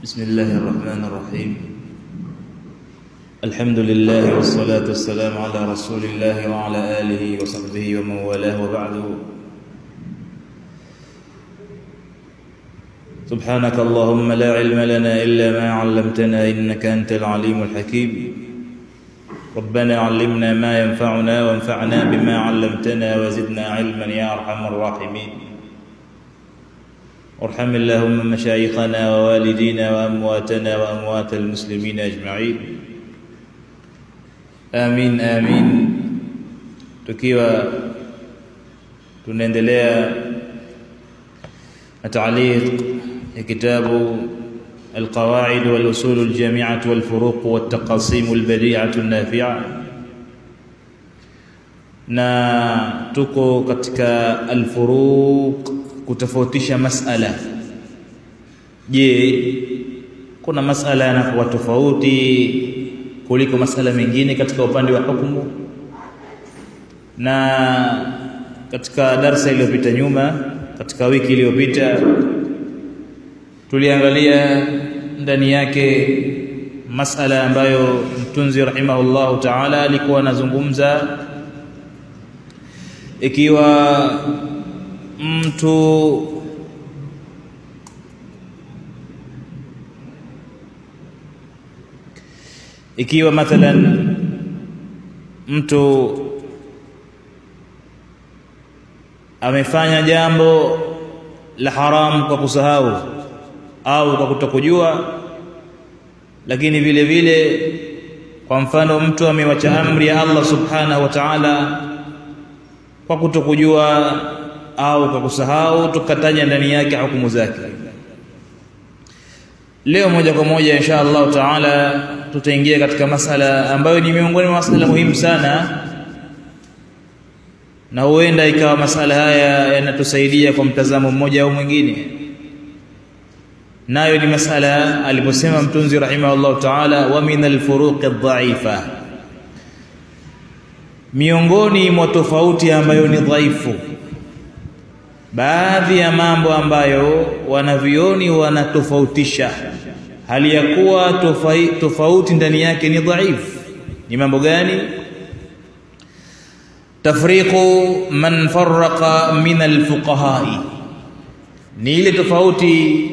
بسم الله الرحمن الرحيم. الحمد لله والصلاة والسلام على رسول الله وعلى آله وصحبه ومن والاه وبعد. سبحانك اللهم لا علم لنا إلا ما علمتنا إنك أنت العليم الحكيم. ربنا علمنا ما ينفعنا وانفعنا بما علمتنا وزدنا علما يا أرحم الراحمين. وارحم اللهم مشايخنا ووالدينا وأمواتنا وأموات المسلمين أجمعين. آمين آمين. Tukiwa tunaendelea na ta'liq ya kitabu القواعد والأصول الجامعة والفروق والتقاسيم البديعة النافعة, na tuko katika alfuruq, kutofautisha masala. Je, kuna masala yanakuwa tofauti kuliko masala mengine katika upande wa hukumu? Na katika darasa iliyopita nyuma, katika wiki iliyopita, tuliangalia ndani yake masala ambayo mtunzi rahimahullahu ta'ala alikuwa anazungumza, ikiwa mtu mathalan mtu amefanya jambo la haramu kwa kusahau au kwa kutokujua, lakini vile vile kwa mfano mtu amewacha amri ya Allah subhanahu wa ta'ala kwa kutokujua au kwa kusahau, tukataja ndani yake hukumu zake. Leo moja kwa moja insha Allah taala tutaingia katika masala ambayo ni miongoni mwa masala muhimu sana, na huenda ikawa masala haya yanatusaidia kwa mtazamo mmoja au mwingine. Nayo ni masala aliposema mtunzi rahimahullah taala, wa min alfuruq adh-dha'ifa, miongoni mwa tofauti ambayo ni dhaifu, baadhi ya mambo ambayo wanavioni wanatofautisha hali ya kuwa tofauti ndani yake ni dhaifu. Ni mambo gani? Tafriqu man farraqa min alfuqaha, ni ile tofauti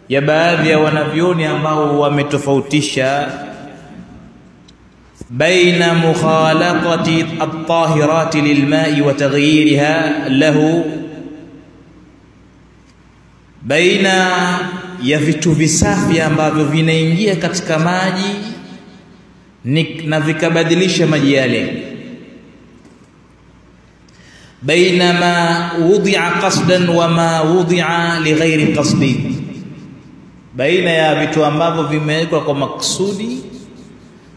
ya baadhi ya wanavioni ambao wametofautisha baina mukhalaqati at-tahirati lilma'i wa taghyiriha lahu, baina ya vitu visafi ambavyo vinaingia katika maji na vikabadilisha maji yale, baina ma wudi'a qasdan wa ma wudi'a lighairi qasdi, baina ya vitu ambavyo vimewekwa kwa maksudi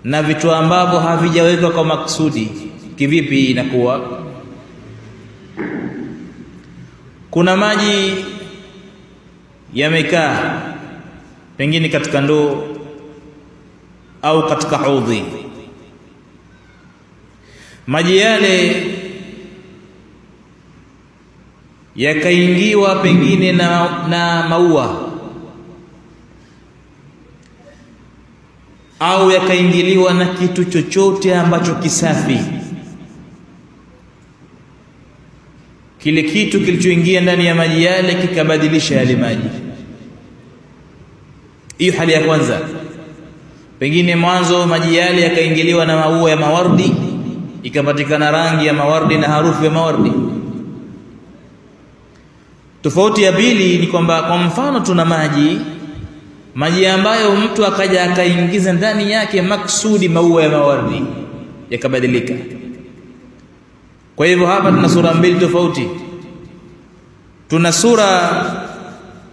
na vitu ambavyo havijawekwa kwa maksudi. Kivipi inakuwa? Kuna maji yamekaa pengine katika ndoo au katika hudhi, maji yale yakaingiwa pengine na maua au yakaingiliwa na kitu chochote ambacho kisafi. Kile kitu kilichoingia ndani ya maji yale kikabadilisha yale maji. Hiyo hali ya kwanza. Pengine mwanzo maji yale yakaingiliwa na maua ya mawardi, ikapatikana rangi ya mawardi na harufu ya mawardi. Tofauti ya pili ni kwamba, kwa mfano tuna maji ambayo mtu akaja akaingiza ndani yake maksudi maua ya mawardi, yakabadilika. Kwa hivyo hapa tuna sura mbili tofauti. Tuna sura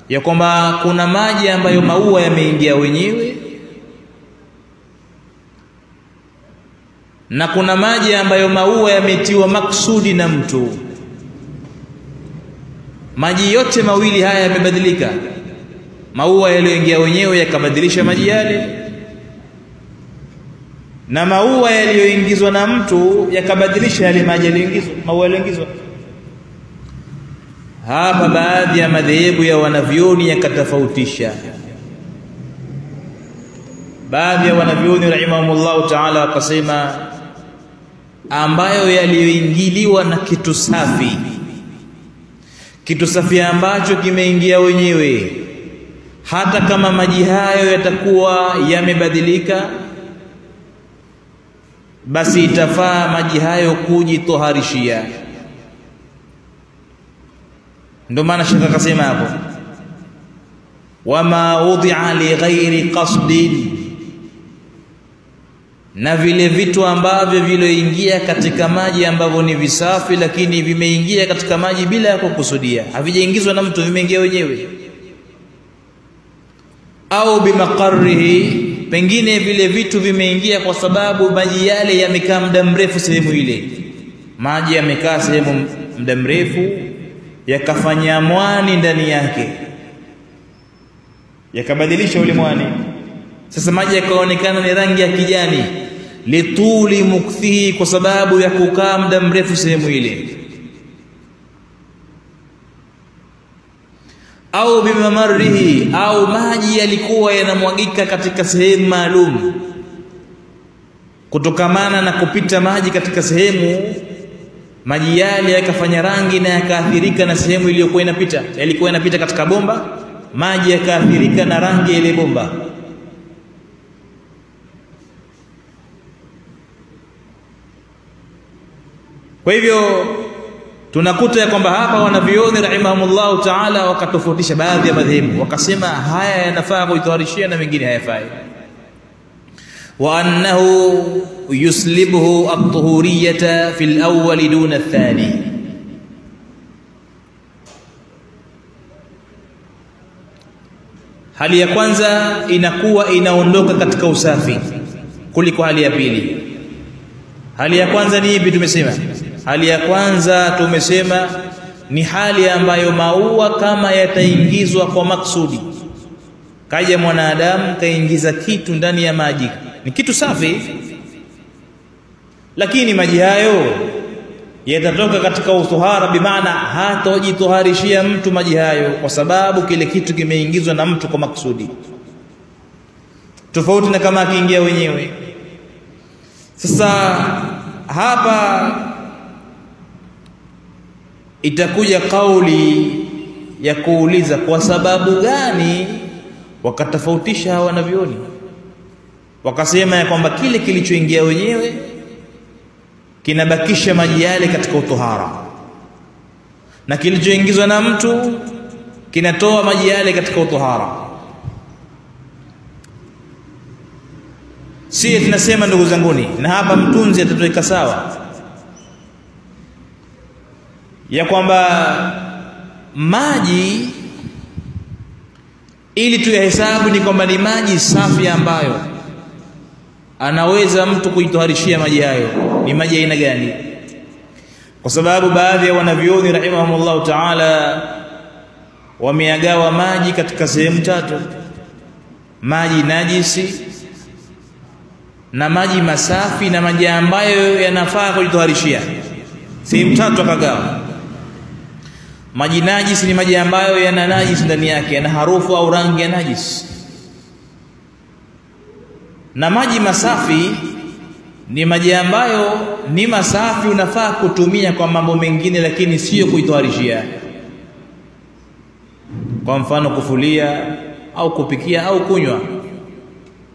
ya kwamba kuna maji ambayo maua yameingia wenyewe, na kuna maji ambayo maua yametiwa maksudi na mtu. Maji yote mawili haya yamebadilika. Maua yaliyoingia wenyewe yakabadilisha maji yale, na maua yaliyoingizwa na mtu yakabadilisha yale maji yaliyoingizwa, maua yaliyoingizwa. Hapa baadhi ya madhehebu ya wanavyoni yakatofautisha baadhi ya wanavyuoni rahimahumullah ta'ala wakasema ambayo yaliyoingiliwa na kitu safi ambacho kimeingia wenyewe, hata kama maji hayo yatakuwa yamebadilika, basi itafaa maji hayo kujitoharishia. Ndio maana shaka akasema hapo, wama wudi'a li ghairi qasdin, na vile vitu ambavyo viloingia katika maji ambavyo ni visafi lakini vimeingia katika maji bila ya kukusudia, havijaingizwa na mtu, vimeingia wenyewe. Au bimaqarrihi, pengine vile vitu vimeingia kwa sababu maji yale yamekaa muda mrefu sehemu ile. Maji yamekaa sehemu muda mrefu, yakafanya mwani ndani yake, yakabadilisha ule mwani. Sasa maji yakaonekana ni rangi ya kijani, lituli mukthihi, kwa sababu ya kukaa muda mrefu sehemu ile. Au bimamarrihi, au maji yalikuwa yanamwagika katika sehemu maalum, kutokamana na kupita maji katika sehemu, maji yale yakafanya rangi na yakaathirika na sehemu iliyokuwa inapita. Yalikuwa yanapita katika bomba, maji yakaathirika na rangi ile bomba. Kwa hivyo tunakuta ya kwamba hapa wanavyuoni rahimahumullahu ta'ala wakatofautisha baadhi ya madhehebu, wakasema haya yanafaa kuitoharishia na mengine hayafai. Wa annahu yuslibuhu at-tuhuriyata fi al-awwal duna ath-thani, hali ya kwanza inakuwa inaondoka katika usafi kuliko hali ya pili. Hali ya kwanza ni ipi? Tumesema hali ya kwanza tumesema ni hali ambayo maua kama yataingizwa kwa maksudi. Kaja mwanadamu kaingiza kitu ndani ya maji, ni kitu safi, lakini maji hayo yatatoka katika utohara, bimaana hatojitoharishia mtu maji hayo, kwa sababu kile kitu kimeingizwa na mtu kwa maksudi, tofauti na kama akiingia wenyewe. Sasa hapa itakuja kauli ya kuuliza kwa sababu gani wakatofautisha hawa wanavyuoni, wakasema ya kwamba kile kilichoingia wenyewe kinabakisha maji yale katika utohara, na kilichoingizwa na mtu kinatoa maji yale katika utohara. Sisi tunasema ndugu zanguni, na hapa mtunzi atatuweka sawa, ya kwamba maji ili tuyahesabu ni kwamba ni maji safi ambayo anaweza mtu kuitoharishia maji hayo, ni maji aina gani? Kwa sababu baadhi ya wanavyuoni rahimahumullah ta'ala wameagawa maji katika sehemu tatu: maji najisi na maji masafi na maji ambayo yanafaa kujitoharishia. Sehemu tatu akagawa. Maji najisi ni maji ambayo yana najisi ndani yake, yana harufu au rangi ya najisi. Na maji masafi ni maji ambayo ni masafi, unafaa kutumia kwa mambo mengine lakini sio kuitoharishia. Kwa mfano kufulia au kupikia au kunywa.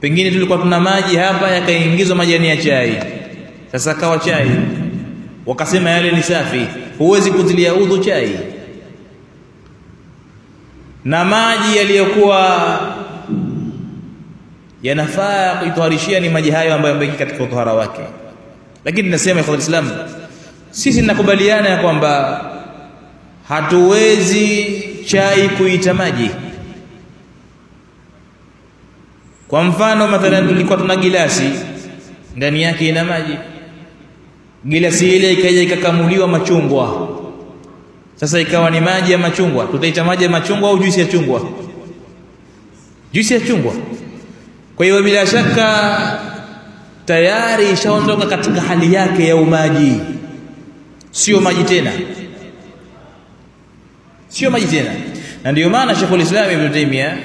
Pengine tulikuwa tuna maji hapa yakaingizwa majani ya chai, sasa kawa chai, wakasema yale ni safi, huwezi kutilia udhu chai. Na maji yaliyokuwa yanafaa kuitoharishia ni maji hayo ambayo yamebaki katika utohara wake. Lakini nasema kwa Uislamu, sisi tunakubaliana ya kwamba hatuwezi chai kuita maji. Kwa mfano mathalan, tulikuwa tuna gilasi ndani yake ina maji, gilasi ile ikaja ikakamuliwa machungwa, sasa ikawa ni maji ya machungwa. Tutaita maji ya machungwa au juisi ya chungwa? Juisi ya chungwa. Kwa hiyo bila shaka tayari ishaondoka katika hali yake ya umaji, sio maji tena, sio maji tena. Na ndio maana Sheikhul Islam Ibn Taymiyyah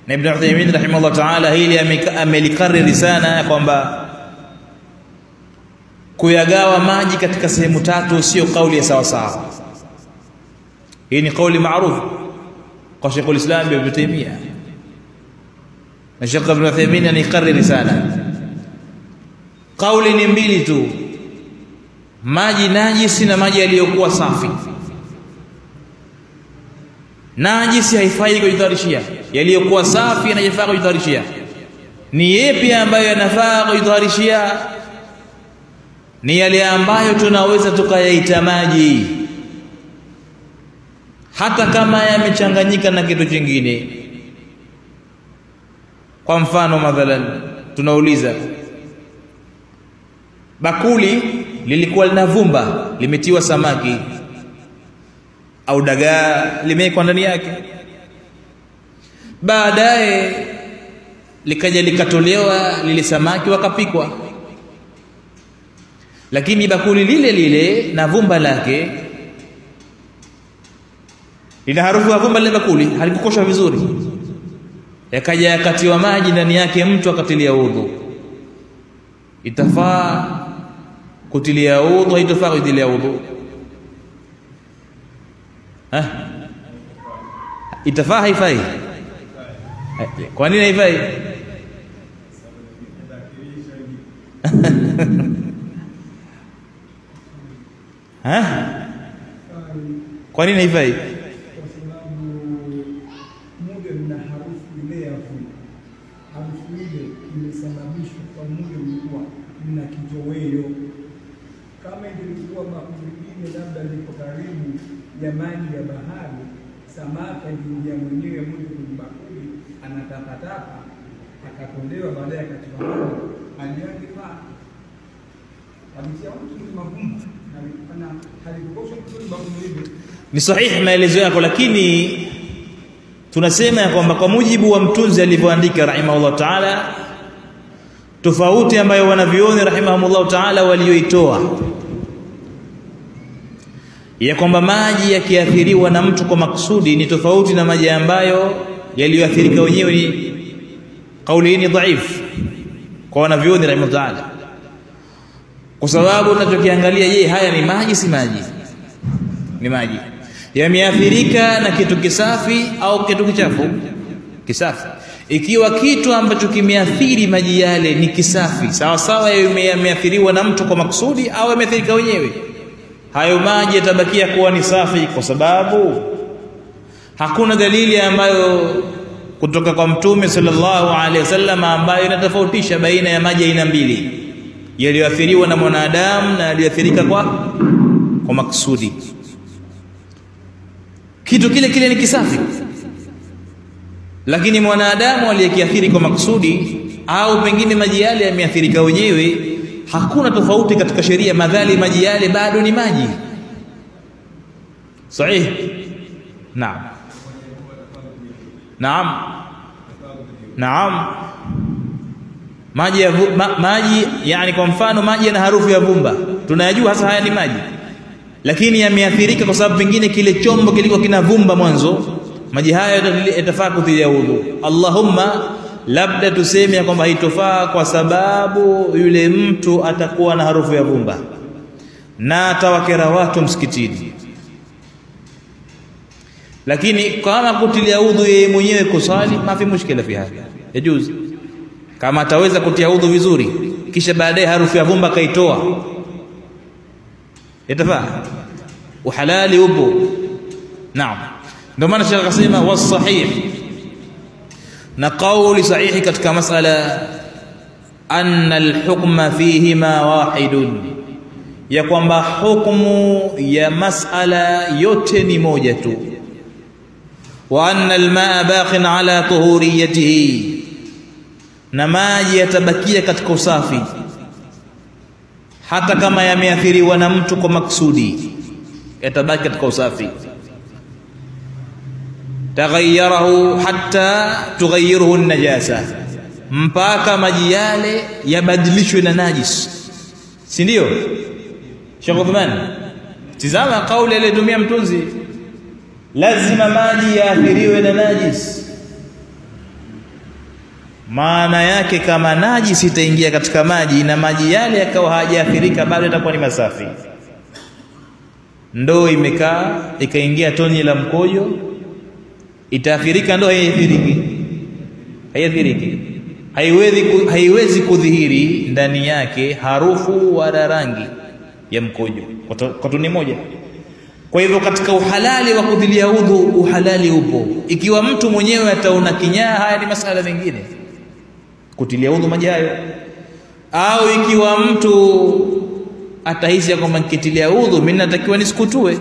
na Ibn Uthaymeen rahimahullah ta'ala hili amelikariri sana kwamba kuyagawa maji katika sehemu tatu sio kauli ya sawa sawa. Hii ni kauli maarufu kwa Sheikh al-Islam Ibn Taymiyyah, na Sheikh Ibn Uthaymeen anikariri sana. Kauli ni mbili tu, maji najisi na maji yaliyokuwa safi. Najisi haifai kujitayarishia, yaliyokuwa safi yanafaa kujitayarishia. Ni yapi ambayo yanafaa kujitayarishia? Ni yale ambayo tunaweza tukayaita maji hata kama yamechanganyika na kitu kingine. Kwa mfano mathalan tunauliza, bakuli lilikuwa lina vumba, limetiwa samaki au dagaa limewekwa ndani yake, baadaye likaja likatolewa lile samaki wakapikwa, lakini bakuli lile lile na vumba lake lina harufu ya vumba, lile bakuli halikukoshwa vizuri, yakaja yakatiwa maji ndani yake, mtu akatilia udhu. Itafaa kutilia udhu? Haitafaa kutilia udhu? Itafaa haifai? Kwa nini haifai? Kwa nini haifai? Kwa sababu muda na harufu ile ya vumba, harufu ile imesababishwa kwa muda ulikuwa na kitoweo. Kama ilikuwa bakuli lingine labda liko karibu ya maji ya bahari, samaki aliingia mwenyewe moja kwenye bakuli, anatapatapa, akatolewa, baadaye akatiwa maji, aliyakifaa alitia mtu mavumba na halikukosa kuzuri bakuli hivyo. Ni sahihi maelezo yako, lakini tunasema ya kwamba kwa mujibu wa mtunzi alivyoandika rahimahullah ta'ala, tofauti ambayo wanavioni rahimahumullah ta'ala walioitoa ya kwamba maji yakiathiriwa na mtu kwa maksudi ni tofauti na maji ambayo yaliyoathirika wenyewe. Ni kauli hii ni dhaifu kwa wanavioni rahimahullah ta'ala, kwa sababu tunachokiangalia, je, haya ni maji si maji? Ni maji yameathirika na kitu kisafi au kitu kichafu? Kisafi. Ikiwa kitu ambacho kimeathiri maji yale ni kisafi, sawa sawa yameathiriwa na mtu kwa makusudi au yameathirika wenyewe, hayo maji yatabakia kuwa ni safi, kwa sababu hakuna dalili ambayo kutoka kwa Mtume sallallahu alaihi wasallam ambayo inatofautisha baina ya maji aina mbili, yaliyoathiriwa na mwanadamu na yaliyoathirika kwa makusudi. Kitu kile kile ni kisafi, lakini mwanadamu aliyekiathiri kwa makusudi au pengine maji yale yameathirika wenyewe, hakuna tofauti katika sheria, madhali maji yale bado ni maji. Sahih? Naam. Naam. Naam. Maji yani kwa mfano maji yana harufu ya vumba, tunayajua hasa haya ni maji, lakini yameathirika kwa sababu pengine kile chombo kilikuwa kina vumba mwanzo, maji haya yatafaa kutilia udhu. Allahumma labda tuseme ya kwamba haitofaa kwa sababu yule mtu atakuwa na harufu ya vumba na atawakera watu msikitini, lakini kama kutilia udhu yeye mwenyewe kusali, mafi mushkila fi hapa, yajuzu. Kama ataweza kutia udhu vizuri kisha baadaye harufu ya vumba kaitoa, itafaa, uhalali upo. Naam, ndio maana Sheikh akasema wasahih, na kauli sahihi katika masala anna alhukma fihima wahidun, ya kwamba hukumu ya masala yote ni moja tu. Wa anna almaa baqin ala tuhuriyatihi, na maji yatabakia katika usafi hata kama yameathiriwa na mtu kwa maksudi, yatabaki katika usafi. Taghayyarahu hatta tughayyiruhu an-najasa, mpaka maji yale yabadilishwe na najis, si ndio Sheikh Uthman? Tizama kauli aliyotumia mtunzi, lazima maji yaathiriwe na najis. maana yake kama najisi itaingia katika maji na maji yale yakawa hajaathirika, bado itakuwa ni masafi. Ndoo imekaa ikaingia toni la mkojo, itaathirika ndoo? Haiathiriki. Haiwezi kudhihiri ndani yake harufu wala rangi ya mkojo kwa toni moja. Kwa hivyo katika uhalali wa kutilia udhu, uhalali upo. Ikiwa mtu mwenyewe ataona kinyaa, haya ni masala mengine, kutilia udhu maji hayo. Au ikiwa mtu atahisi kwamba nikitilia udhu mimi natakiwa nisikutue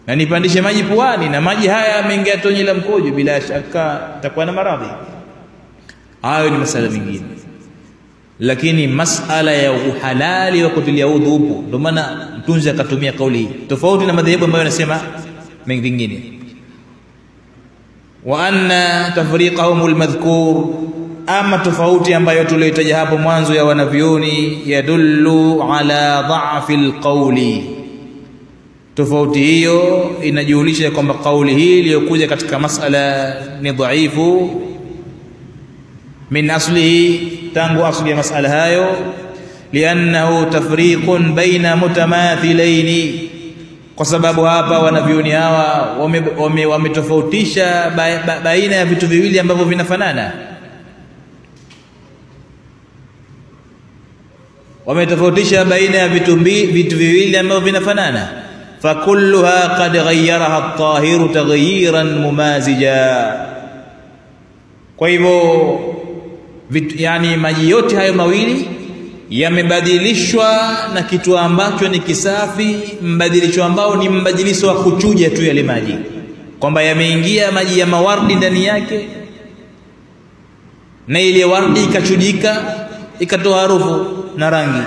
na nipandishe maji puani na maji haya yameingia toni la mkojo, bila shaka atakuwa na maradhi. Hayo ni masala mengine, lakini masala ya uhalali wa kutilia udhu upo. Ndio maana mtunzi akatumia kauli hii, tofauti na madhehebu ambayo yanasema mengine. Wa anna tafriqahum almadhkur, ama tofauti ambayo tulioitaja hapo mwanzo ya wanavyoni, yadullu ala dha'fi alqawli. Tofauti hiyo inajulisha kwamba kauli hii iliyokuja katika masala ni dhaifu min aslihi, tangu asli ya masala hayo. Liannahu tafriqun baina mutamathilaini, kwa sababu hapa wanavyoni hawa wametofautisha baina ya vitu viwili ambavyo vinafanana. Wametofautisha baina ya vitu viwili ambavyo vinafanana. Fakulluha qad ghayyaraha at-tahiru taghyiran mumazija. Kwa hivyo yani maji yote hayo mawili yamebadilishwa na kitu ambacho ni kisafi, mbadilisho ambao ni mbadilisho wa kuchuja tu yale maji, kwamba yameingia maji ya mawardi ndani yake na ile wardi ikachujika ikatoa harufu na rangi,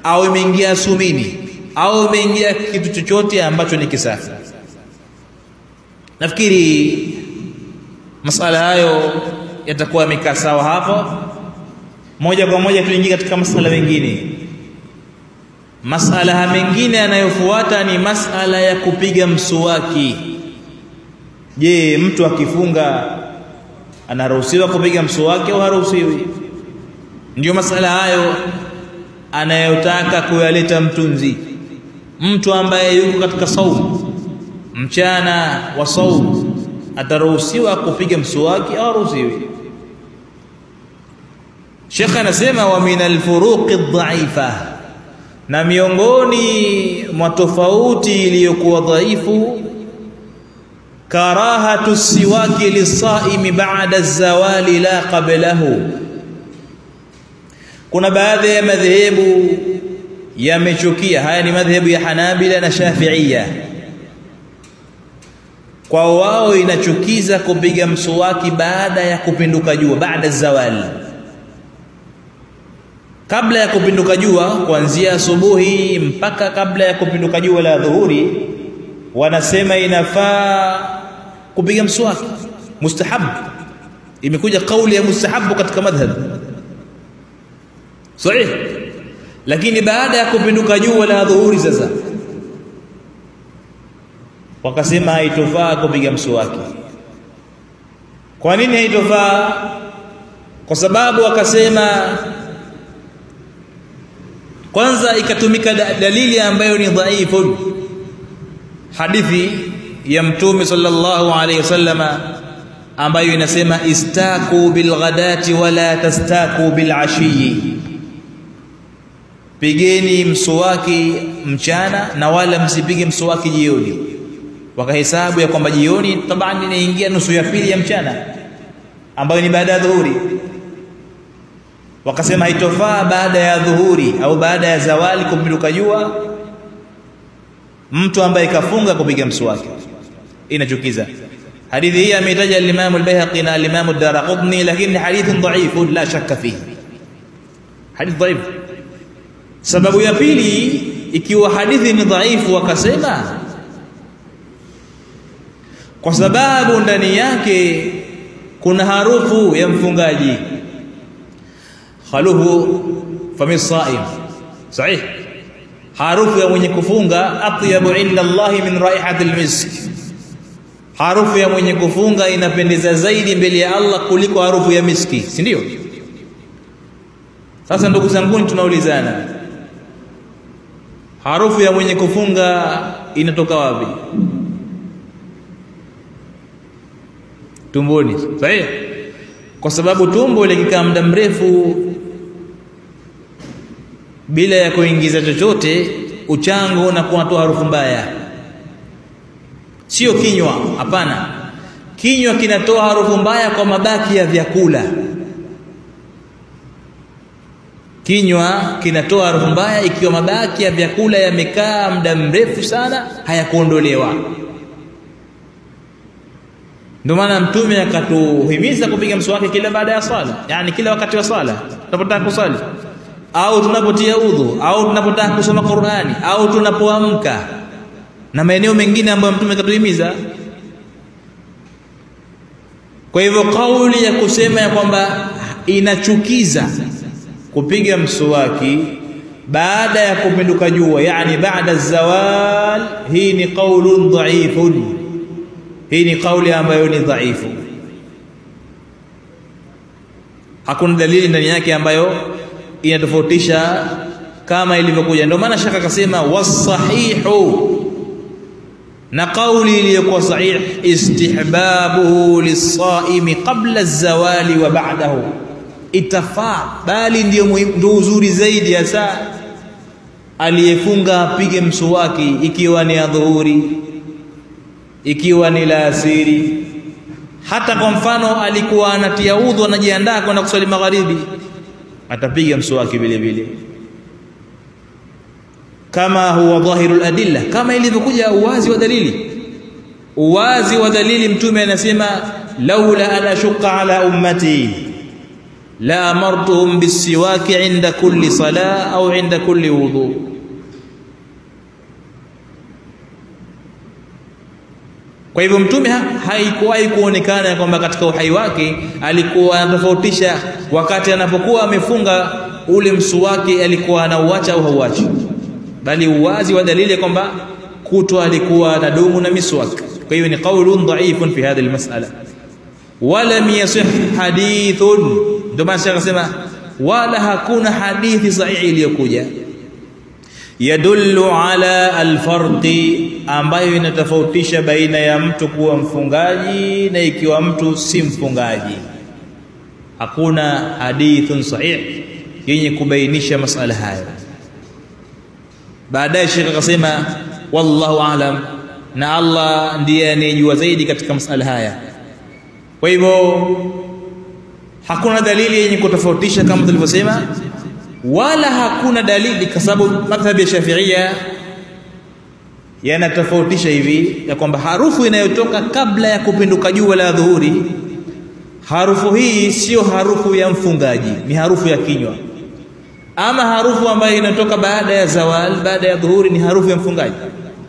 au imeingia sumini, au imeingia kitu chochote ambacho ni kisafi. Nafikiri masala hayo yatakuwa yamekaa sawa hapo. Moja kwa moja tuingie katika masala mengine. Masala mengine yanayofuata ni masala ya kupiga mswaki. Je, mtu akifunga anaruhusiwa kupiga mswaki au haruhusiwi? Ndio masala hayo anayotaka kuyaleta mtunzi. Mtu ambaye yuko katika saumu, mchana wa saumu, ataruhusiwa kupiga mswaki au haruhusiwi? Sheikh anasema wa min alfuruq adh-dha'ifa, na miongoni mwa tofauti iliyokuwa dhaifu, karahatu siwaki lisaimi ba'da az-zawali la qablahu. Kuna baadhi ya madhehebu yamechukia, haya ni madhehebu ya Hanabila na Shafi'iyya, kwa wao inachukiza kupiga mswaki baada ya kupinduka jua, baada zawali. Kabla ya kupinduka jua, kuanzia asubuhi mpaka kabla ya kupinduka jua la dhuhuri, wanasema inafaa kupiga mswaki, mustahab. Imekuja kauli ya mustahabu katika madhhab sahih. Lakini baada ya kupinduka jua la dhuhuri sasa wakasema haitofaa kupiga mswaki. Kwa nini haitofaa? Kwa sababu wakasema, kwanza ikatumika dalili ambayo ni dhaifu, hadithi ya Mtume sallallahu alayhi wasallama ambayo inasema istaku bilghadati wala tastaku bilashiyi, pigeni mswaki mchana na wala msipige mswaki jioni. Wakahesabu ya kwamba jioni tabani inaingia nusu ya pili ya mchana ambayo ni baada ya dhuhuri. Wakasema haitofaa baada ya dhuhuri au baada ya zawali kupinduka jua mtu ambaye kafunga kupiga mswaki, inachukiza. Hadithi hii ameitaja al-Imam al-Baihaqi na al-Imam ad-Daraqutni, lakini hadithi dhaifu la shakka fihi, hadithi dhaifu. Sababu ya pili, ikiwa hadithi ni dhaifu, wakasema kwa sababu ndani yake kuna harufu ya mfungaji, khalufu fami saim, sahih, harufu ya mwenye kufunga atyabu inda Allah min raihati almisk, harufu ya mwenye kufunga inapendeza zaidi mbele ya Allah kuliko harufu ya miski, si ndio? Sasa ndugu zangu, tunaulizana, harufu ya mwenye kufunga inatoka wapi? Tumboni, sahihi? Kwa sababu tumbo likikaa muda mrefu bila ya kuingiza chochote, uchango unakuwa tu harufu mbaya. Sio kinywa, hapana. Kinywa kinatoa harufu mbaya kwa mabaki ya vyakula. Kinywa kinatoa harufu mbaya ikiwa mabaki ya vyakula yamekaa muda mrefu sana hayakuondolewa. Ndio maana Mtume akatuhimiza kupiga mswaki kila baada ya swala, yani kila wakati wa swala, tunapotaka kusali au tunapotia udhu au tunapotaka kusoma Qur'ani au tunapoamka na maeneo mengine ambayo Mtume akatuhimiza. Kwa hivyo kauli ya kusema ya kwamba inachukiza kupiga mswaki baada ya kupinduka jua, yani baada zawal, hii ni qaulun dhaifun. Hii ni kauli ambayo ni dhaifu, hakuna dalili ndani yake ambayo inatofautisha kama ilivyokuja. Ndio maana shaka akasema wasahihu, na kauli iliyokuwa sahih, istihbabuhu lisaimi qabla az-zawali wa ba'dahu, itafaa, bali ndio uzuri zaidi hasa aliyefunga apige mswaki ikiwa ni adhuhuri, ikiwa ni alasiri. Hata kwa mfano alikuwa anatia udhu anajiandaa kwenda kusali magharibi, atapiga mswaki vile vile, kama huwa dhahirul adilla, kama ilivyokuja uwazi wa dalili. Uwazi wa dalili, Mtume anasema laula ana shukka ala ummati la amartuhum bisiwaki inda kulli salah au inda kulli wudu. Kwa hivyo Mtume haikuwahi kuonekana kwamba katika uhai wake alikuwa anatofautisha wakati anapokuwa amefunga ule mswaki alikuwa anauacha au hauachi, bali uwazi wa dalili kwamba kutwa alikuwa anadumu na miswaki. Kwa hivyo ni qaulun dhaifun fi hadhihi almas'ala, wala yasih hadithun. Ndio maana akasema wala hakuna hadithi sahihi iliyokuja yadullu ala alfarqi, ambayo inatofautisha baina ya mtu kuwa mfungaji na ikiwa mtu si mfungaji. Hakuna hadithun sahih yenye kubainisha masala haya. Baadaye Sheikh akasema wallahu aalam, na Allah ndiye anejua zaidi katika masala haya. Kwa hivyo hakuna dalili yenye kutofautisha kama tulivyosema, wala hakuna dalili, kwa sababu madhhabi ya Shafi'ia yanatofautisha hivi ya kwamba harufu inayotoka kabla ya kupinduka jua la dhuhuri, harufu hii sio harufu ya mfungaji, ni harufu ya kinywa. Ama harufu ambayo inatoka baada ya zawal, baada ya dhuhuri, ni harufu ya mfungaji.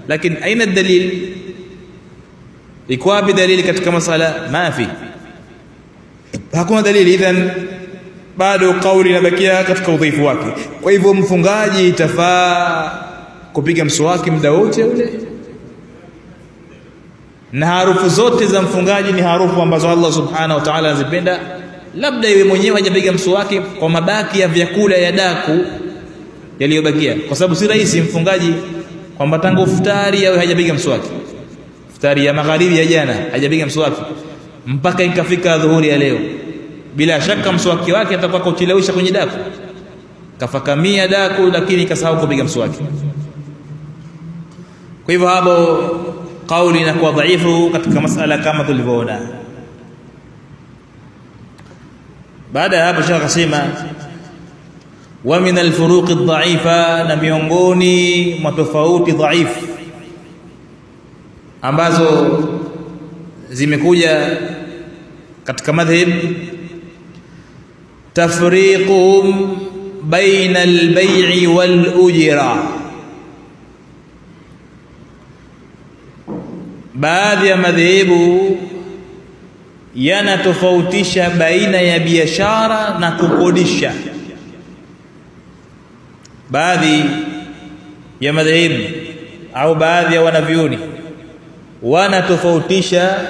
Lakini aina dalili, iko wapi dalili katika masala? Mafi, hakuna dalili. Idhan bado kauli inabakia katika udhaifu wake. Kwa hivyo mfungaji itafaa kupiga mswaki muda wote ule, na harufu zote za mfungaji ni harufu ambazo Allah subhanahu wa ta'ala anazipenda. Labda yeye mwenyewe hajapiga mswaki kwa mabaki ya vyakula ya daku yaliyobakia, kwa sababu si rahisi mfungaji kwamba tangu iftari au hajapiga mswaki, iftari ya magharibi ya jana hajapiga mswaki mpaka ikafika dhuhuri ya leo. Bila shaka mswaki wake atakuwa kuchelewesha kwenye daku, kafakamia daku lakini kasahau kupiga mswaki. Kwa hivyo hapo kauli inakuwa dhaifu katika masala kama tulivyoona. Baada ya hapo Sheikh akasema wa min alfuruq adh-dha'ifa, na miongoni mwa tofauti dhaifu ambazo zimekuja katika madhhab, tafriquhum baina al-bay'i wal-ujra. Baadhi ya madhehebu yanatofautisha baina ya biashara na kukodisha. Baadhi ya madhehebu au baadhi ya wanavyuoni wanatofautisha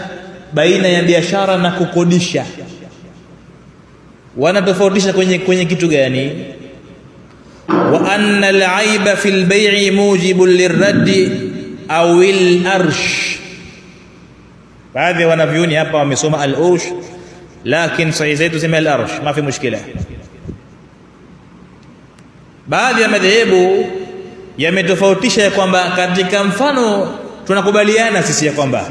baina ya biashara na kukodisha. Wanatofautisha kwenye kitu gani? Wa anna al-aiba fil bay'i mujibun lirraddi au al-arsh. Baadhi wanavyoni hapa wamesoma al-ursh, lakini sahihi zaidi sema al-arsh, ma fi mushkila. Baadhi ya madhehebu yametofautisha ya kwamba katika mfano tunakubaliana sisi ya kwamba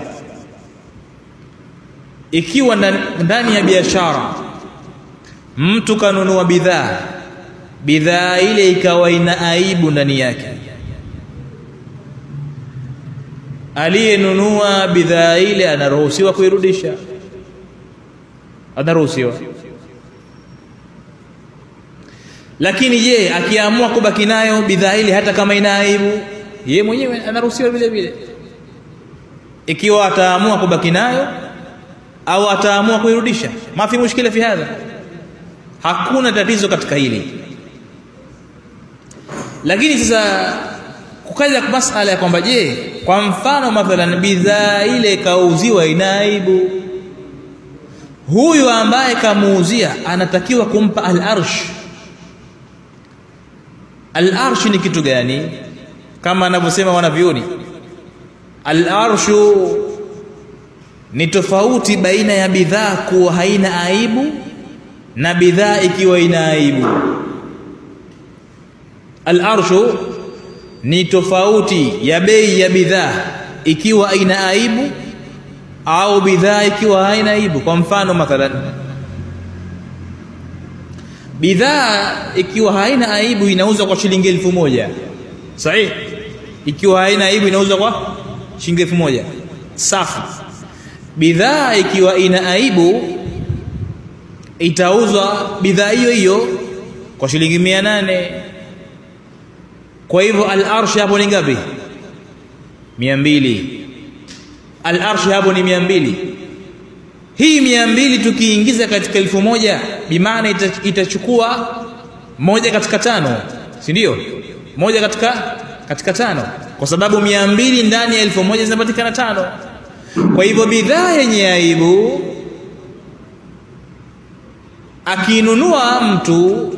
ikiwa ndani ya biashara mtu kanunua bidhaa ile ikawa ina aibu ndani yake, aliyenunua bidhaa ile anaruhusiwa kuirudisha, anaruhusiwa. Lakini je, akiamua kubaki nayo bidhaa ile hata kama ina aibu, yeye mwenyewe anaruhusiwa vile vile? Ikiwa ataamua kubaki nayo au ataamua kuirudisha, mafi mushkila fi hadha, hakuna tatizo katika hili. Lakini sasa kukaja masala ya kwamba je, kwa mfano mathalan bidhaa ile kauziwa ina aibu, huyu ambaye kamuuzia anatakiwa kumpa al-arsh. Al-arsh ni kitu gani? Kama anavyosema wanavyoni, al-arshu ni tofauti baina ya bidhaa kuwa haina aibu na bidhaa ikiwa ina aibu. Al-arshu ni tofauti ya bei ya bidhaa ikiwa ina aibu au bidhaa ikiwa haina aibu. Kwa mfano mathalan, bidhaa ikiwa haina aibu inauzwa kwa shilingi 1000. Sahihi? Ikiwa haina aibu inauzwa kwa shilingi 1000. Safi. Bidhaa ikiwa ina aibu itauzwa bidhaa hiyo hiyo kwa shilingi 800. Kwa hivyo al-arsh hapo ni ngapi? 200. Al-arsh hapo ni 200. Hii 200 tukiingiza katika 1000 bimaana itachukua 1 katika 5, si ndio? 1 katika 5, kwa sababu 200 ndani ya 1000 zinapatikana 5. Kwa hivyo bidhaa yenye aibu akinunua mtu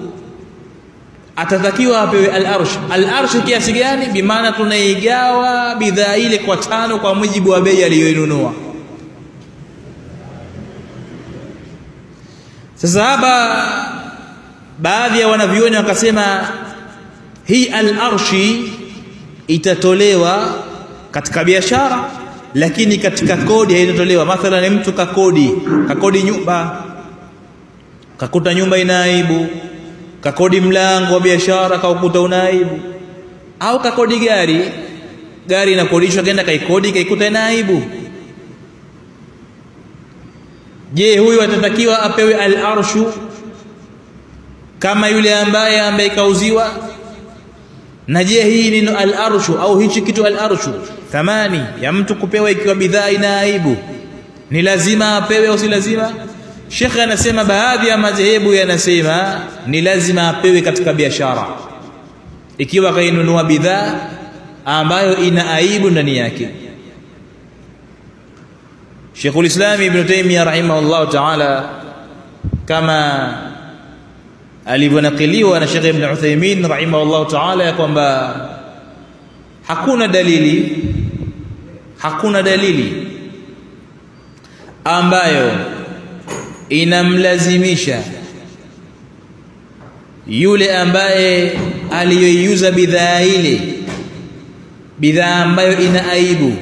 atatakiwa apewe al-arsh. Al-arsh kiasi gani? Bimaana tunaigawa bidhaa ile kwa 5 kwa mujibu wa bei aliyonunua. Sasa hapa baadhi ya wanavyuoni wakasema hii al-arshi itatolewa katika biashara, lakini katika kodi haitatolewa. Mathalan mtu kakodi nyumba, kakuta nyumba ina aibu, kakodi mlango wa biashara kaukuta una aibu, au kakodi gari inakodishwa kaenda kaikuta ina aibu. Je, huyu atatakiwa apewe al-arshu kama yule ambaye kauziwa? Na je, hii neno al-arshu au hichi kitu al-arshu, thamani ya mtu kupewa ikiwa bidhaa ina aibu, ni lazima apewe au si lazima? Sheikh anasema baadhi ya madhehebu yanasema ni lazima apewe katika biashara ikiwa kainunua bidhaa ambayo ina aibu ndani yake. Sheikhul Islam Ibn Taymiyyah rahimahullah ta'ala, kama alivyonakiliwa na Sheikh Ibn Uthaymeen rahimahullah ta'ala, ya kwamba hakuna dalili ambayo inamlazimisha yule ambaye aliyoiuza bidhaa ambayo ina aibu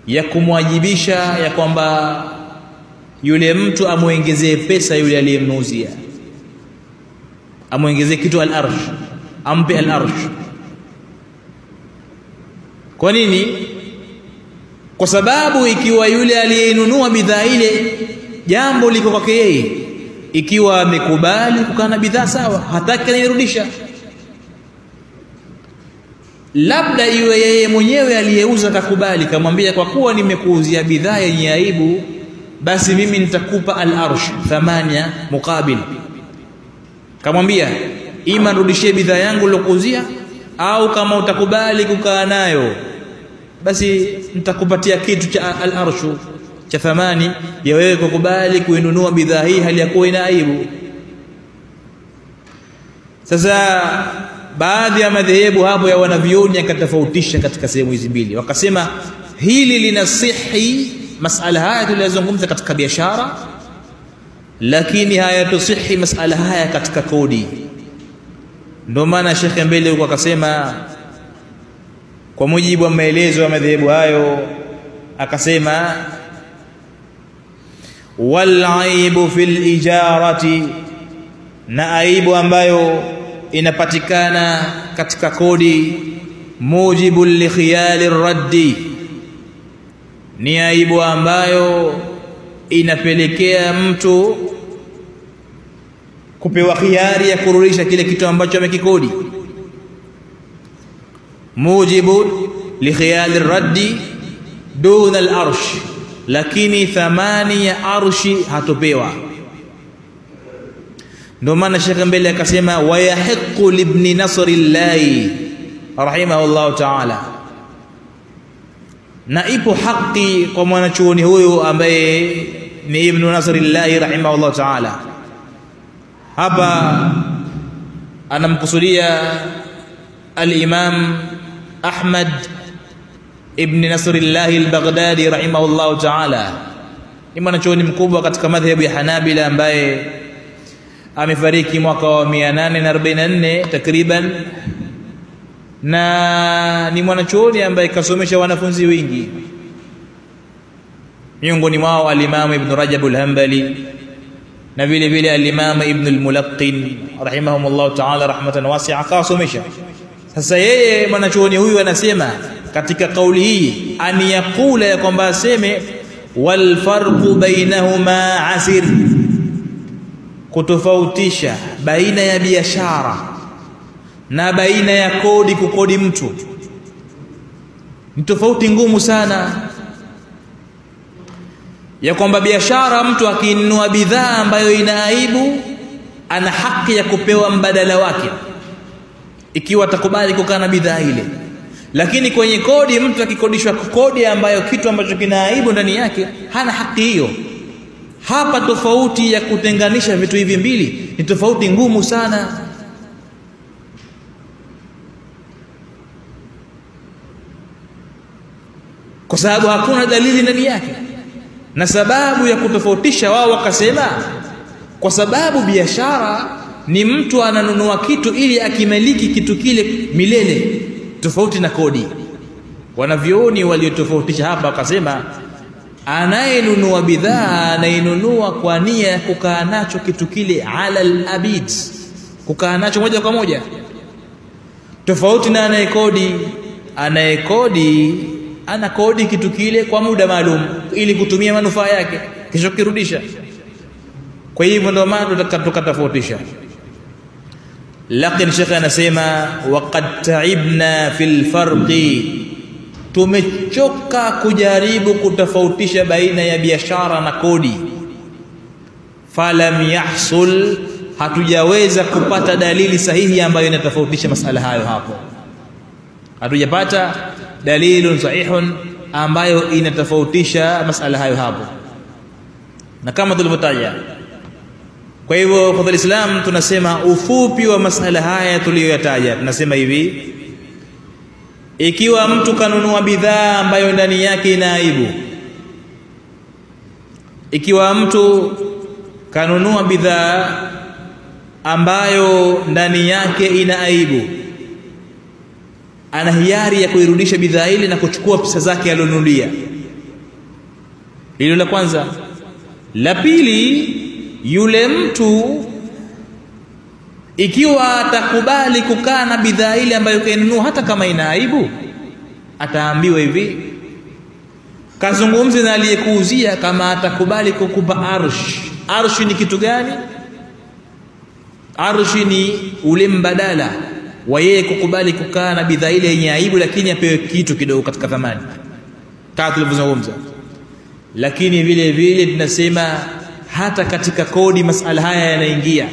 ya kumwajibisha ya kwamba yule mtu amuongezee pesa yule aliyemnuuzia, amuongezee kitu al-arsh, ampe al-arsh. Kwa nini? Kwa sababu ikiwa yule aliyenunua bidhaa ile jambo liko kwake yeye, ikiwa amekubali kukana bidhaa sawa, hataki nirudisha. Labda iwe yeye mwenyewe aliyeuza kakubali, kamwambia kwa kuwa nimekuuzia bidhaa yenye aibu, basi mimi nitakupa al-arsh, thamania mukabil. Kamwambia ima nirudishie bidhaa yangu nilokuuzia, au kama utakubali kukaa nayo basi nitakupatia kitu cha al-arshu cha thamani ya wewe kukubali kuinunua bidhaa hii hali ya kuwa ina aibu. Sasa baadhi ya madhehebu hapo ya wanavyuoni yakatofautisha katika sehemu hizi mbili, wakasema hili linasihi masala haya tuliyozungumza katika biashara, lakini hayatusihi masala haya katika kodi. Ndio maana Sheikh mbele huko akasema kwa mujibu wa maelezo ya madhehebu hayo, akasema wal aibu fil ijarati, na aibu ambayo inapatikana katika kodi, mujibu li khiyali raddi, ni aibu ambayo inapelekea mtu kupewa khiari ya kurudisha kile kitu ambacho amekikodi. Mujibu li khiyali raddi duna al-arsh, lakini thamani ya arshi hatopewa. Ndio maana Sheikh mbele akasema wa yahiqqu libni nasrillahi rahimahullah ta'ala, na ipo haki kwa mwanachuoni huyu ambaye ni Ibn Nasrillahi rahimahullah ta'ala. Hapa anamkusudia al-Imam Ahmad ibn Nasrillahi al-Baghdadi rahimahullah ta'ala, ni mwanachuoni mkubwa katika madhhabu ya Hanabila ambaye amefariki mwaka wa 844 takriban, na ni mwanachuoni ambaye kasomesha wanafunzi wengi, miongoni mwao al-Imam Ibn Rajab al-Hanbali na vile vile al-Imam Ibn al-Mulaqqin rahimahumullah ta'ala rahmatan wasi'a kasomesha. Sasa yeye mwanachuoni huyu anasema katika kauli hii an yaqula, ya kwamba aseme wal farqu bainahuma asir, kutofautisha baina ya biashara na baina ya kodi, kukodi mtu ni tofauti ngumu sana, ya kwamba biashara mtu akinunua bidhaa ambayo ina aibu ana haki ya kupewa mbadala wake ikiwa atakubali kukaa na bidhaa ile. Lakini kwenye kodi, mtu akikodishwa kodi ambayo kitu ambacho kina aibu ndani yake hana haki hiyo. Hapa tofauti ya kutenganisha vitu hivi mbili ni tofauti ngumu sana. Kwa sababu hakuna dalili ndani yake. Na sababu ya kutofautisha wao wakasema kwa sababu biashara ni mtu ananunua kitu ili akimiliki kitu kile milele, tofauti na kodi. Wanavyuoni waliotofautisha hapa wakasema anayenunua bidhaa anainunua kwa nia ya kukaa nacho kitu kile ala al-abid, kukaa nacho moja kwa moja, tofauti na anayekodi. Anayekodi anakodi kitu kile kwa muda maalum ili kutumia manufaa yake kisha kirudisha. Kwa hivyo ndio maana tukatofautisha. Lakini Sheikh anasema waqad ta'ibna fil farqi, tumechoka kujaribu kutofautisha baina ya biashara na kodi. Falam yahsul, hatujaweza kupata dalili sahihi ambayo inatofautisha masala hayo. Hapo hatujapata dalilun sahihun ambayo inatofautisha masala hayo hapo, na kama tulivyotaja. Kwa hivyo kwa Islam tunasema ufupi wa masala haya tuliyoyataja, tunasema hivi: ikiwa mtu kanunua bidhaa ambayo ndani yake ina aibu, ikiwa mtu kanunua bidhaa ambayo ndani yake ina aibu, ana hiari ya kuirudisha bidhaa ile na kuchukua pesa zake alizonunulia. Hilo la kwanza. La pili, yule mtu ikiwa atakubali kukaa na bidhaa ile ambayo kainunua hata kama ina aibu, ataambiwa hivi, kazungumze na aliyekuuzia kama atakubali kukupa arsh. Arsh ni kitu gani? Arsh ni ule mbadala wa yeye kukubali kukaa na bidhaa ile yenye aibu, lakini apewe kitu kidogo katika thamani, kama tulivyozungumza. Lakini vile vile tunasema hata katika kodi masala haya yanaingia.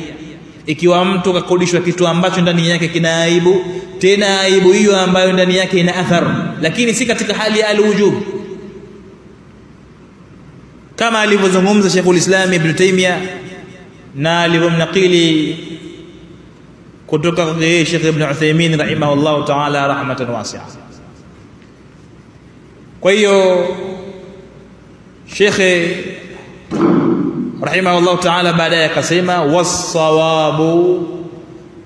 ikiwa mtu kakodishwa kitu ambacho ndani yake kina aibu, tena aibu hiyo ambayo ndani yake ina athar, lakini si katika hali ya alwujub, kama alivyozungumza Sheikhul Islam Ibn Taymiyyah na alivyomnakili kutoka kwa Sheikh Ibn Uthaymeen rahimahullah ta'ala rahmatan wasi'a. Kwa hiyo Sheikh rahimahullah ta'ala baadaye akasema was-sawabu,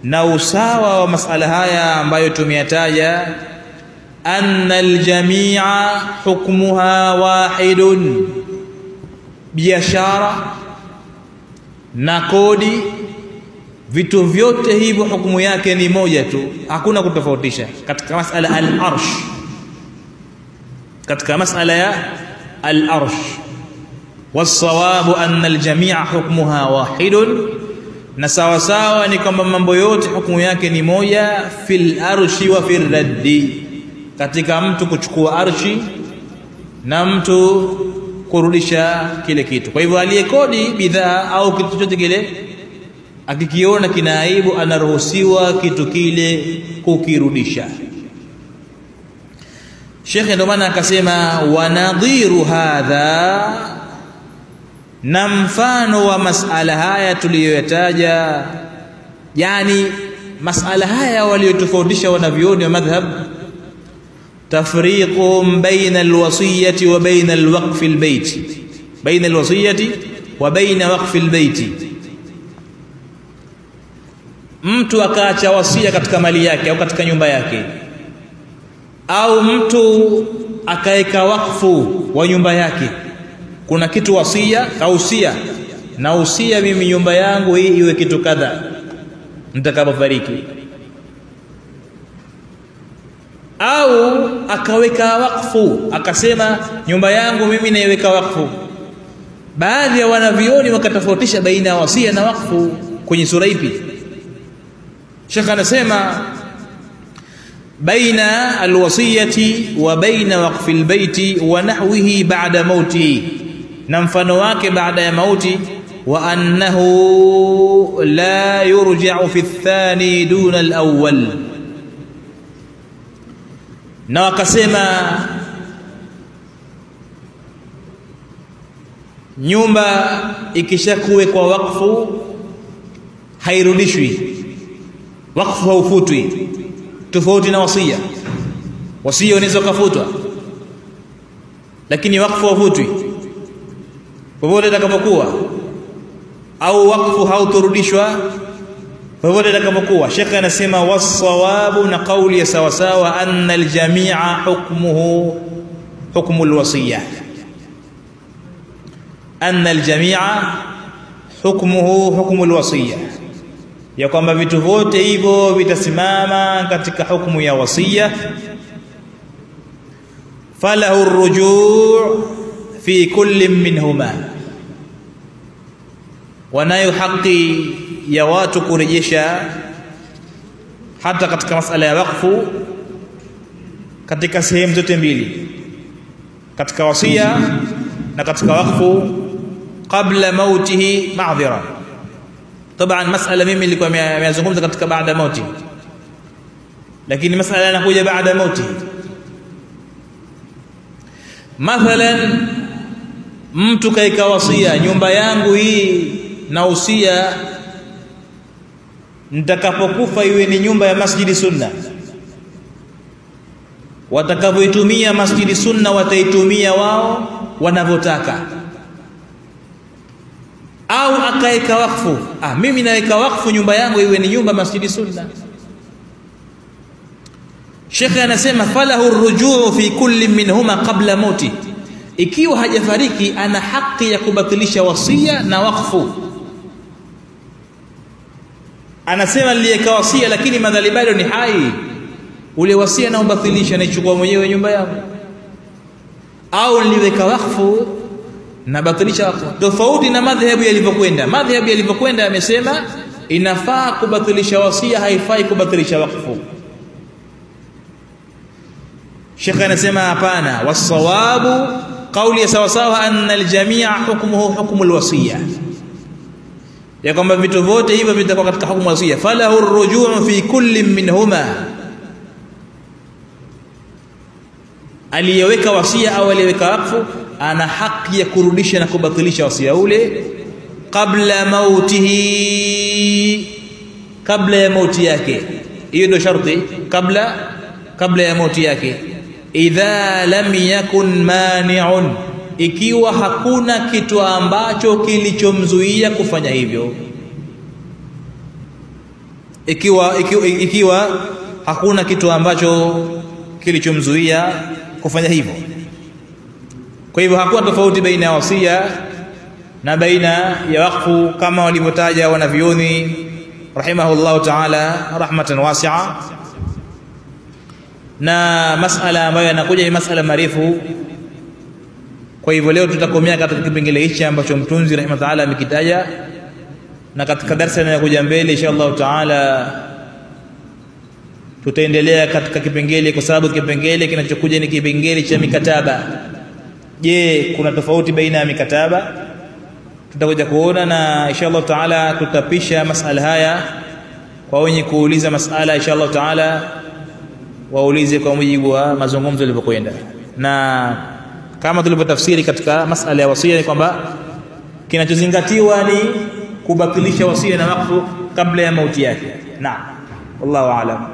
na usawa wa masala haya ambayo tumeyataja, anna al-jami'a hukmuha wahidun, biashara na kodi, vitu vyote hivyo hukumu yake ni moja tu, hakuna kutofautisha katika masala al-arsh, katika masala ya al-arsh. Was-sawabu anna al-jami'a hukmuha wahidun, na sawa sawa ni kwamba mambo yote hukumu yake ni moja, fil arshi wa fil raddi, katika mtu kuchukua arshi na mtu kurudisha kile kitu. Kwa hivyo aliyekodi bidhaa au kitu chochote kile akikiona kina aibu, anaruhusiwa kitu kile kukirudisha. Sheikh ndio maana akasema wa nadhiru hadha, na mfano wa masala haya tuliyoyataja, yani masala haya waliotofautisha wanavyoni wa madhhab, tafriqum baina alwasiyati wa baina alwaqf albayt, baina alwasiyati wa baina waqf albayt. Mtu akaacha wasia katika mali yake au katika nyumba yake, au mtu akaeka wakfu wa nyumba yake, kuna kitu wasia kausia, na usia mimi nyumba yangu hii iwe kitu kadha nitakapofariki, au akaweka wakfu akasema nyumba yangu mimi naiweka wakfu. Baadhi ya wanavioni wakatofautisha baina ya wasia na wakfu kwenye sura ipi. Sheikh anasema baina alwasiyati wa baina waqfi albayti wa nahwihi ba'da mauti, na mfano wake baada ya mauti, wa annahu la yurja'u fi athani duna alawwal, na wakasema nyumba ikishakuwekwa wakfu hairudishwi, wakfu haufutwi, tofauti na wasia. Wasia unaweza kufutwa, lakini wakfu haufutwi popote itakapokuwa, au wakfu hauturudishwa popote itakapokuwa. Sheikh anasema was-sawabu, na kauli ya sawa sawa, anna al-jami'a hukmuhu hukmu al-wasiyya, anna al-jami'a hukmuhu hukmu al-wasiyya, ya kwamba vitu vyote hivyo vitasimama katika hukumu ya wasia. Falahu ar-ruju' fi kulli minhuma, wanayo haki ya watu kurejesha hata katika masala ya wakfu katika sehemu zote mbili, katika wasia na katika wakfu, qabla mautihi ma'dhira. Taban masala mimi nilikuwa nimezungumza katika baada mauti, lakini masala yanakuja baada mauti. Mathalan, mtu kaika wasia, nyumba yangu hii na usia nitakapokufa iwe ni nyumba ya Masjidi Sunna, watakavyoitumia Masjidi Sunna wataitumia wao wanavyotaka. Au akaeka wakfu, mimi naweka wakfu nyumba yangu iwe ni nyumba Masjidi Sunna. Sheikh anasema falahu ar-rujuu fi kulli minhuma qabla mauti, ikiwa hajafariki ana haki ya kubatilisha wasia na wakfu. Anasema niliweka wasia lakini madhali bado ni hai, ule wasia na ubatilisha, naichukua mwenyewe nyumba yangu, au niliweka wakfu na batilisha wakfu. Tofauti na madhhabu yalivyokwenda. Madhhabu yalivyokwenda yamesema inafaa kubatilisha wasia, haifai kubatilisha wakfu. Sheikh anasema hapana, was-sawabu, kauli ya sawa sawa, anna al-jami'a hukmuhu hukmu al-wasiyya, ya kwamba vitu vyote hivyo vitakuwa katika hukumu wasia. Falahu ar-rujuu fi kulli minhuma, aliyeweka wasia au aliyeweka wakfu ana haki ya kurudisha na kubatilisha wasia ule kabla mautihi, kabla ya mauti yake. Hiyo ndio sharti, kabla ya mauti yake. Idha lam yakun mani'un, ikiwa hakuna kitu ambacho kilichomzuia kufanya hivyo. Ikiwa hakuna kitu ambacho kilichomzuia kufanya hivyo. Kwa hivyo hakuna tofauti baina ya wasia na baina ya wakfu kama walivyotaja wanavyoni rahimahullahu ta'ala rahmatan wasi'a. Na masala ambayo yanakuja ni masala marefu. Kwa hivyo leo tutakomea katika kipengele hichi ambacho mtunzi rahimahullahu ta'ala amekitaja, na katika darasa linalokuja mbele inshallah ta'ala tutaendelea katika kipengele, kwa sababu kipengele kinachokuja ni kipengele cha mikataba. Je, kuna tofauti baina ya mikataba? Tutakuja kuona, na inshallah ta'ala tutapisha masala haya kwa wenye kuuliza masala inshallah ta'ala waulize kwa mujibu wa mazungumzo yalivyokwenda. Na kama tulivyotafsiri katika masala ya wasia ni kwamba kinachozingatiwa ni kubatilisha wasia na wakfu kabla ya mauti yake. Naam, wallahu a'lam.